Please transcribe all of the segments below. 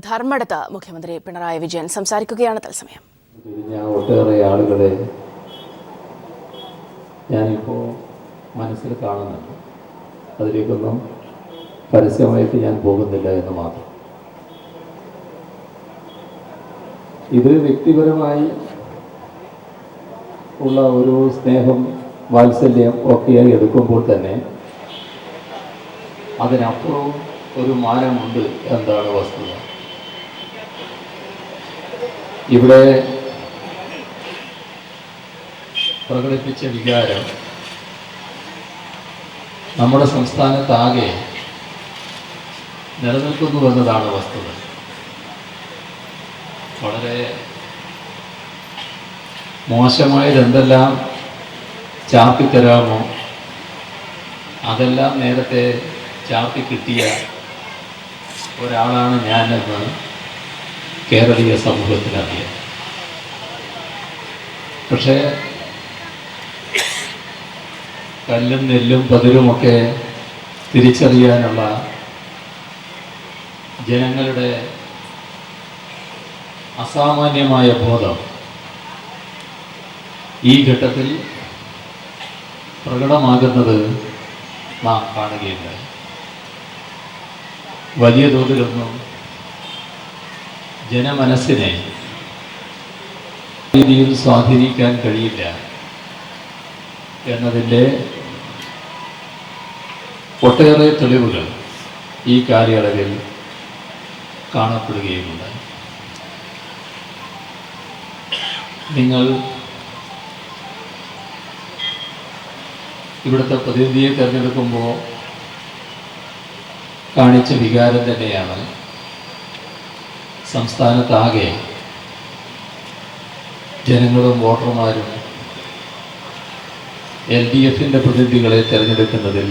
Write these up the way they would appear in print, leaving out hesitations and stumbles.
ധർമ്മടത്ത് മുഖ്യമന്ത്രി പിണറായി വിജയൻ സംസാരിക്കുകയാണ് തത്സമയം. ഒട്ടേറെ ആളുകളെ ഞാനിപ്പോൾ മനസ്സിൽ കാണുന്നുണ്ട്. അതിലേക്കൊന്നും പരസ്യമായിട്ട് ഞാൻ പോകുന്നില്ല എന്ന് മാത്രം. ഇത് വ്യക്തിപരമായി ഉള്ള ഒരു സ്നേഹം, വാത്സല്യം ഒക്കെയായി എടുക്കുമ്പോൾ തന്നെ അതിനപ്പുറവും ഒരു മാനമുണ്ട് എന്താണ് വസ്തുത. ഇവിടെ പ്രകടിപ്പിച്ച വികാരം നമ്മുടെ സംസ്ഥാനത്താകെ നിലനിൽക്കുന്നുവെന്നതാണ് വസ്തുത. വളരെ മോശമായതെന്തെല്ലാം ചാർത്തിത്തരാമോ അതെല്ലാം നേരത്തെ ചാർത്തി കിട്ടിയ ഒരാളാണ് ഞാനെന്ന് കേരളീയ സമൂഹത്തിനറിയാം. പക്ഷേ കല്ലും നെല്ലും പതിരുമൊക്കെ തിരിച്ചറിയാനുള്ള ജനങ്ങളുടെ അസാമാന്യമായ ബോധം ഈ ഘട്ടത്തിൽ പ്രകടമാകുന്നത് നാം കാണുകയുണ്ടായി. വലിയ തോതിലൊന്നും ജനമനസ്സിനെ രീതിയിൽ സ്വാധീനിക്കാൻ കഴിയില്ല എന്നതിൻ്റെ ഒട്ടേറെ തെളിവുകൾ ഈ കാലയളവിൽ കാണപ്പെടുകയുമുണ്ടായി. നിങ്ങൾ ഇവിടുത്തെ പ്രതിനിധിയെ തിരഞ്ഞെടുക്കുമ്പോൾ കാണിച്ച വികാരം തന്നെയാണ് സംസ്ഥാനത്താകെ ജനങ്ങളും വോട്ടർമാരും LDFിൻ്റെ പ്രതിനിധികളെ തിരഞ്ഞെടുക്കുന്നതിൽ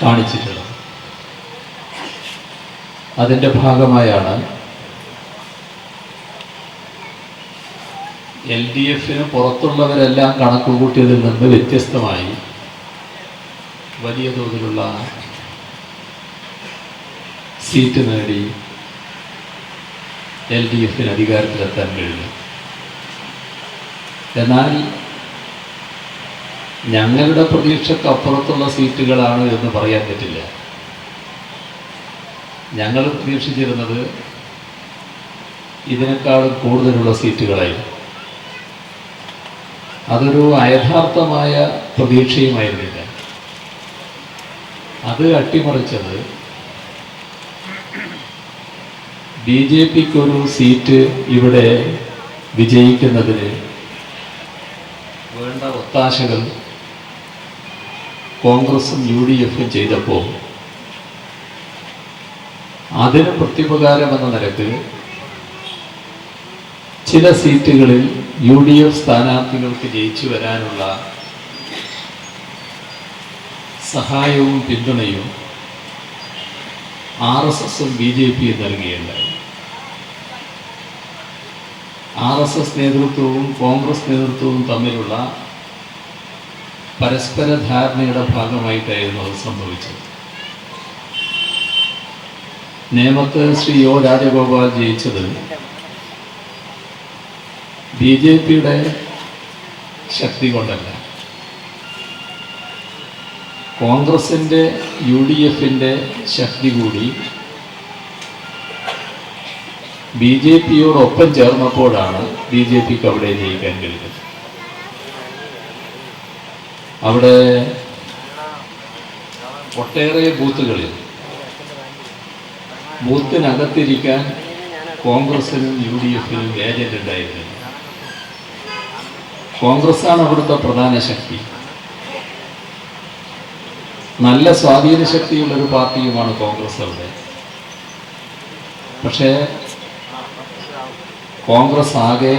കാണിച്ചിട്ടുള്ളത്. അതിൻ്റെ ഭാഗമായാണ് LDFിന് പുറത്തുള്ളവരെല്ലാം കണക്കുകൂട്ടിയതിൽ നിന്ന് വ്യത്യസ്തമായി വലിയ തോതിലുള്ള സീറ്റ് നേടി LDFിന് അധികാരത്തിലെത്താൻ കഴിഞ്ഞു. എന്നാൽ ഞങ്ങളുടെ പ്രതീക്ഷക്കപ്പുറത്തുള്ള സീറ്റുകളാണ് എന്ന് പറയാൻ പറ്റില്ല. ഞങ്ങൾ പ്രതീക്ഷിച്ചിരുന്നത് ഇതിനേക്കാളും കൂടുതലുള്ള സീറ്റുകളായിരുന്നു. അതൊരു അയഥാർത്ഥമായ പ്രതീക്ഷയുമായിരുന്നില്ല. അത് അട്ടിമറിച്ചത് BJPക്കൊരു സീറ്റ് ഇവിടെ വിജയിക്കുന്നതിന് വേണ്ട ഒത്താശകൾ കോൺഗ്രസും UDFും ചെയ്തപ്പോൾ അതിന് പ്രത്യുപകാരമെന്ന നിലക്ക് ചില സീറ്റുകളിൽ UDF സ്ഥാനാർത്ഥികൾക്ക് ജയിച്ചു വരാനുള്ള സഹായവും പിന്തുണയും RSSും BJPയും നൽകുകയുണ്ടായി. RSS നേതൃത്വവും കോൺഗ്രസ് നേതൃത്വവും തമ്മിലുള്ള പരസ്പര ധാരണയുടെ ഭാഗമായിട്ടായിരുന്നു അത് സംഭവിച്ചത്. നേമത്ത് ശ്രീ O രാജഗോപാൽ ജയിച്ചത് BJPയുടെ ശക്തി കൊണ്ടല്ല, കോൺഗ്രസിൻ്റെ UDFിൻ്റെ ശക്തി കൂടി BJPയോടൊപ്പം ചേർന്നപ്പോഴാണ് BJPക്ക് അവിടെ ജയിക്കാൻ കഴിഞ്ഞത്. അവിടെ ഒട്ടേറെ ബൂത്തുകളിൽ ബൂത്തിനകത്തിരിക്കാൻ കോൺഗ്രസിനും UDFിനും ഏജന്റ് ഉണ്ടായിരുന്നില്ല. കോൺഗ്രസ്സാണ് അവിടുത്തെ പ്രധാന ശക്തി. നല്ല സ്വാധീന ശക്തിയുള്ളൊരു പാർട്ടിയുമാണ് കോൺഗ്രസ് അവിടെ. പക്ഷേ കോൺഗ്രസ് ആകെ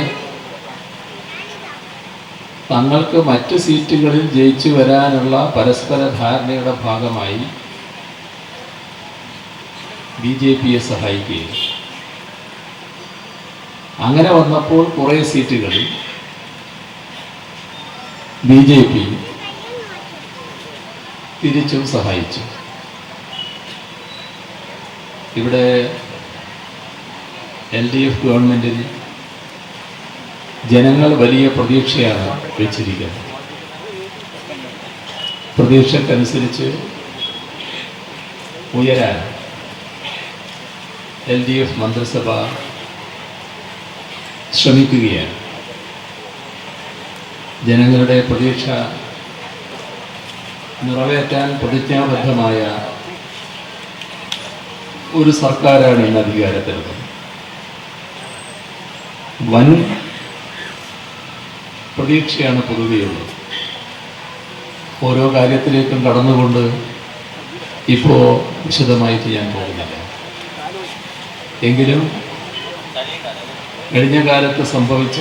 തങ്ങൾക്ക് മറ്റ് സീറ്റുകളിൽ ജയിച്ചു വരാനുള്ള പരസ്പര ധാരണയുടെ ഭാഗമായി BJPയെ സഹായിക്കുകയും അങ്ങനെ വന്നപ്പോൾ കുറേ സീറ്റുകളിൽ BJP തിരിച്ചും സഹായിച്ചു. ഇവിടെ LDF ഗവൺമെൻറ്റിൽ ജനങ്ങൾ വലിയ പ്രതീക്ഷയാണ് വെച്ചിരിക്കുന്നത്. പ്രതീക്ഷക്കനുസരിച്ച് ഉയരാൻ LDF മന്ത്രിസഭ ശ്രമിക്കുകയാണ്. ജനങ്ങളുടെ പ്രതീക്ഷ നിറവേറ്റാൻ പ്രതിജ്ഞാബദ്ധമായ ഒരു സർക്കാരാണ് ഇന്ന് അധികാരത്തിലുള്ളത്. വൻ പ്രതീക്ഷയാണ് പൊതുവെയുള്ളത്. ഓരോ കാര്യത്തിലേക്കും കടന്നുകൊണ്ട് ഇപ്പോൾ വിശദമായിട്ട് ഞാൻ പോകുന്നില്ല. എങ്കിലും കഴിഞ്ഞ കാലത്ത് സംഭവിച്ച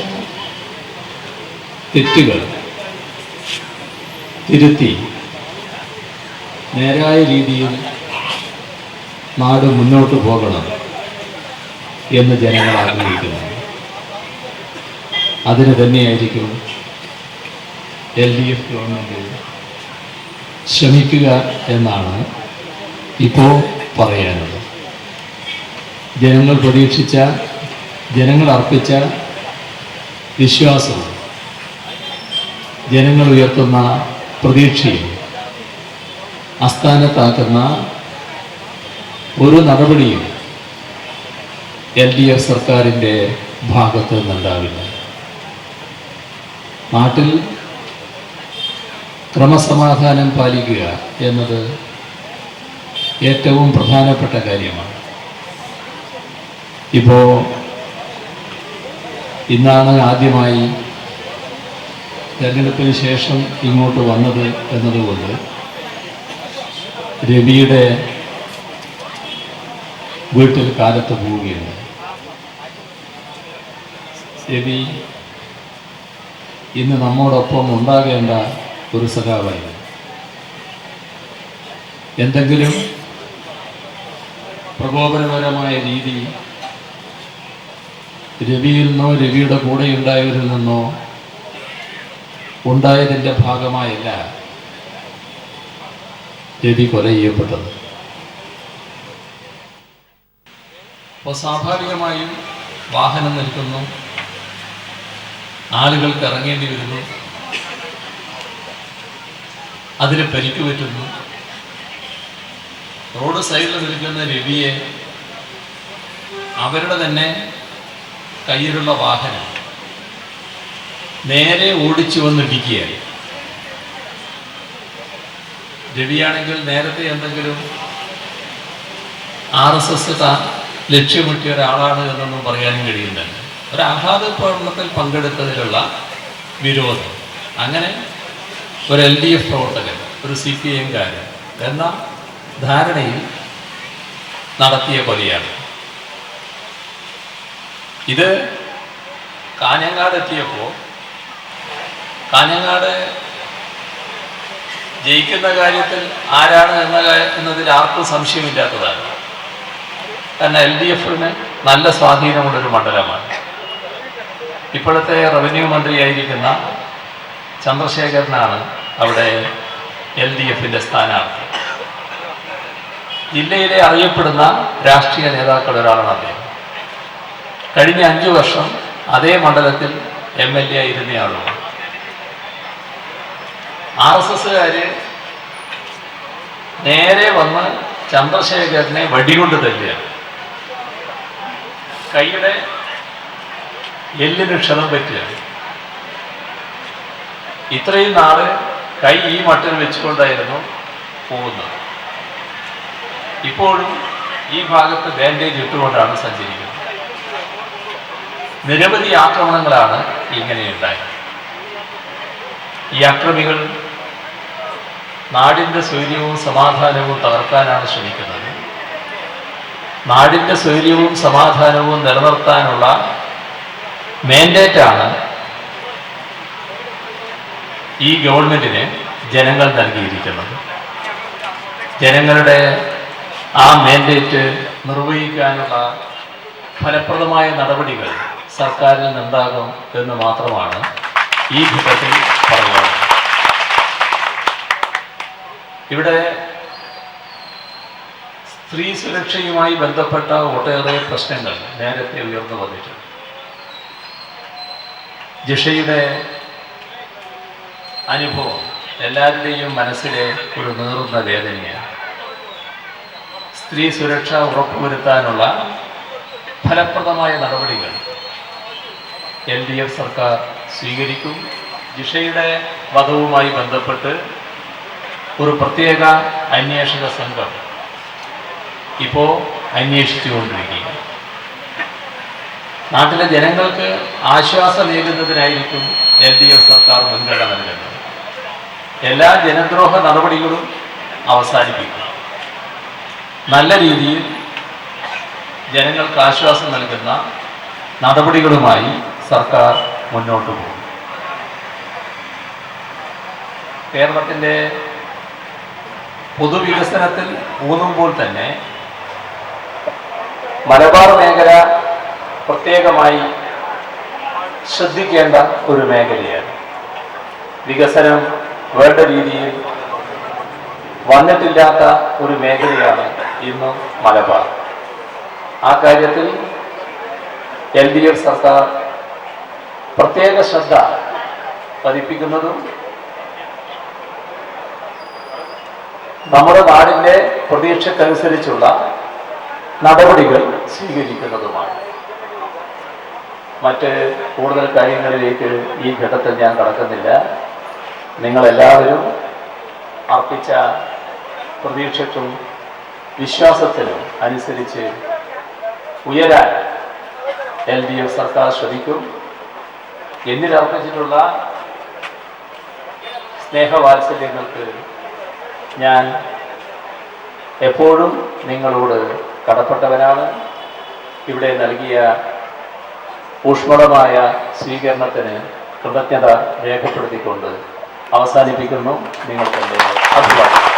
തെറ്റുകൾ തിരുത്തി നേരായ രീതിയിൽ നാട് മുന്നോട്ട് പോകണം എന്ന് ജനങ്ങൾ ആഗ്രഹിക്കുന്നു. അതിന് തന്നെയായിരിക്കും LDF ഗവൺമെൻറ് ശ്രമിക്കുക എന്നാണ് ഇപ്പോൾ പറയാനുള്ളത്. ജനങ്ങൾ പ്രതീക്ഷിച്ച, ജനങ്ങൾ അർപ്പിച്ച വിശ്വാസവും ജനങ്ങൾ ഉയർത്തുന്ന പ്രതീക്ഷയും അസ്ഥാനത്താക്കുന്ന ഒരു നടപടിയും LDF സർക്കാരിൻ്റെ ഭാഗത്ത് നിന്നുണ്ടാവില്ല. നാട്ടിൽ ക്രമസമാധാനം പാലിക്കുക എന്നത് ഏറ്റവും പ്രധാനപ്പെട്ട കാര്യമാണ്. ഇപ്പോൾ ഇന്നാണ് ആദ്യമായി തെരഞ്ഞെടുപ്പിന് ശേഷം ഇങ്ങോട്ട് വന്നത് എന്നതുകൊണ്ട് രവിയുടെ വീട്ടിൽ കാലത്ത് പോവുകയാണ്. രവി ഇന്ന് നമ്മോടൊപ്പം ഉണ്ടാകേണ്ട ഒരു സഖാവായിരുന്നു. എന്തെങ്കിലും പ്രകോപനപരമായ രീതി രവിയിൽ നിന്നോ രവിയുടെ കൂടെ ഉണ്ടായവരിൽ നിന്നോ ഉണ്ടായതിൻ്റെ ഭാഗമായല്ല രവി കൊല ചെയ്യപ്പെട്ടത്. അപ്പോൾ സ്വാഭാവികമായും വാഹനം നിൽക്കുന്നു, ആളുകൾക്ക് ഇറങ്ങേണ്ടി വരുന്നു, അതിന് പരിക്ക് പറ്റുന്നു. റോഡ് സൈഡിൽ നിൽക്കുന്ന രവിയെ അവരുടെ തന്നെ കയ്യിലുള്ള വാഹനം നേരെ ഓടിച്ചു വന്നിടിക്കുകയായി. രവിയാണെങ്കിൽ നേരത്തെ എന്തെങ്കിലും RSS ലക്ഷ്യമിട്ടിയ ഒരാളാണ് എന്നൊന്നും പറയാനും കഴിയുന്നില്ല. ഒരു ആഹ്ലാദ പ്രകടനത്തിൽ പങ്കെടുത്തതിലുള്ള വിരോധം, അങ്ങനെ ഒരു LDF പ്രവർത്തകൻ, ഒരു CPIക്കാരൻ എന്ന ധാരണയിൽ നടത്തിയ കൊലയാണ്. ഇത് കാഞ്ഞങ്ങാട് എത്തിയപ്പോൾ കാഞ്ഞങ്ങാട് ജയിക്കുന്ന കാര്യത്തിൽ ആരാണ് എന്നതിൽ ആർക്കും സംശയമില്ലാത്തതാണ്. കാരണം LDFന് നല്ല സ്വാധീനമുള്ളൊരു മണ്ഡലമാണ്. ഇപ്പോഴത്തെ റവന്യൂ മന്ത്രിയായിരിക്കുന്ന ചന്ദ്രശേഖരനാണ് അവിടെ LDFന്റെ സ്ഥാനാർത്ഥി. ജില്ലയിലെ അറിയപ്പെടുന്ന രാഷ്ട്രീയ നേതാക്കൾ ഒരാളാണ് അദ്ദേഹം. കഴിഞ്ഞ 5 വർഷം അതേ മണ്ഡലത്തിൽ MLA ആയിരുന്നയാളുമാണ്. RSSകാർ നേരെ വന്ന് ചന്ദ്രശേഖരനെ വടികൊണ്ട് തല്ലുകയാണ്. കൈയുടെ എല്ലിന് ക്ഷതം പറ്റുകയാണ്. ഇത്രയും നാള് കൈ ഈ മട്ടിൽ വെച്ചുകൊണ്ടായിരുന്നു പോകുന്നത്. ഇപ്പോഴും ഈ ഭാഗത്ത് ബാൻഡേജ് ഇട്ടുകൊണ്ടാണ് സഞ്ചരിക്കുന്നത്. നിരവധി ആക്രമണങ്ങളാണ് ഇങ്ങനെയുണ്ടായത്. ഈ അക്രമികൾ നാടിൻ്റെ സ്വൈര്യവും സമാധാനവും തകർക്കാനാണ് ശ്രമിക്കുന്നത്. നാടിൻ്റെ സ്വൈര്യവും സമാധാനവും നിലനിർത്താനുള്ള മാൻഡേറ്റാണ് ഈ ഗവൺമെന്റിന് ജനങ്ങൾ നൽകിയിരിക്കുന്നത്. ജനങ്ങളുടെ ആ മാൻഡേറ്റ് നിർവഹിക്കാനുള്ള ഫലപ്രദമായ നടപടികൾ സർക്കാരിൽ നിന്നുണ്ടാകും എന്ന് മാത്രമാണ് ഈ ഘട്ടത്തിൽ പറയുന്നത്. സ്ത്രീ സുരക്ഷയുമായി ബന്ധപ്പെട്ട ഒട്ടേറെ പ്രശ്നങ്ങൾ നേരത്തെ ഉയർന്നു വന്നിട്ടുണ്ട്. ജിഷയുടെ അനുഭവം എല്ലാവരുടെയും മനസ്സിലെ ഒരു നീറുന്ന വേദനയാണ്. സ്ത്രീ സുരക്ഷ ഉറപ്പുവരുത്താനുള്ള ഫലപ്രദമായ നടപടികൾ LDF സർക്കാർ സ്വീകരിക്കും. ജിഷയുടെ വധവുമായി ബന്ധപ്പെട്ട് ഒരു പ്രത്യേക അന്വേഷക സംഘം ഇപ്പോൾ അന്വേഷിച്ചുകൊണ്ടിരിക്കുകയാണ്. നാട്ടിലെ ജനങ്ങൾക്ക് ആശ്വാസമേകുന്നതിനായിരിക്കും LDF സർക്കാർ മുൻഗണന നൽകുന്നത്. എല്ലാ ജനദ്രോഹ നടപടികളും അവസാനിപ്പിക്കും. നല്ല രീതിയിൽ ജനങ്ങൾക്ക് ആശ്വാസം നൽകുന്ന നടപടികളുമായി സർക്കാർ മുന്നോട്ട് പോകും. കേരളത്തിൻ്റെ പൊതുവികസനത്തിൽ ഊന്നുമ്പോൾ തന്നെ മലബാർ മേഖല പ്രത്യേകമായി ശ്രദ്ധിക്കേണ്ട ഒരു മേഖലയാണ്. വികസനം വേണ്ട രീതിയിൽ വന്നിട്ടില്ലാത്ത ഒരു മേഖലയാണ് ഇന്ന് മലബാർ. ആ കാര്യത്തിൽ LDF സർക്കാർ പ്രത്യേക ശ്രദ്ധ പതിപ്പിക്കുന്നതും നമ്മുടെ നാടിൻ്റെ പ്രതീക്ഷക്കനുസരിച്ചുള്ള നടപടികൾ സ്വീകരിക്കുന്നതുമാണ്. മറ്റ് കൂടുതൽ കാര്യങ്ങളിലേക്ക് ഈ ഘട്ടത്തിൽ ഞാൻ കടക്കുന്നില്ല. നിങ്ങളെല്ലാവരും അർപ്പിച്ച പ്രതീക്ഷയ്ക്കും വിശ്വാസത്തിനും അനുസരിച്ച് ഉയരാൻ LDF സർക്കാർ ശ്രമിക്കും. എന്നിലർപ്പിച്ചിട്ടുള്ള സ്നേഹവാത്സല്യങ്ങൾക്ക് ഞാൻ എപ്പോഴും നിങ്ങളോട് കടപ്പെട്ടവനാണ്. ഇവിടെ നൽകിയ ഊഷ്മളമായ സ്വീകരണത്തിന് കൃതജ്ഞത രേഖപ്പെടുത്തിക്കൊണ്ട് അവസാനിപ്പിക്കുന്നു. നിങ്ങൾക്കെൻ്റെ അഭിവാദ്യം.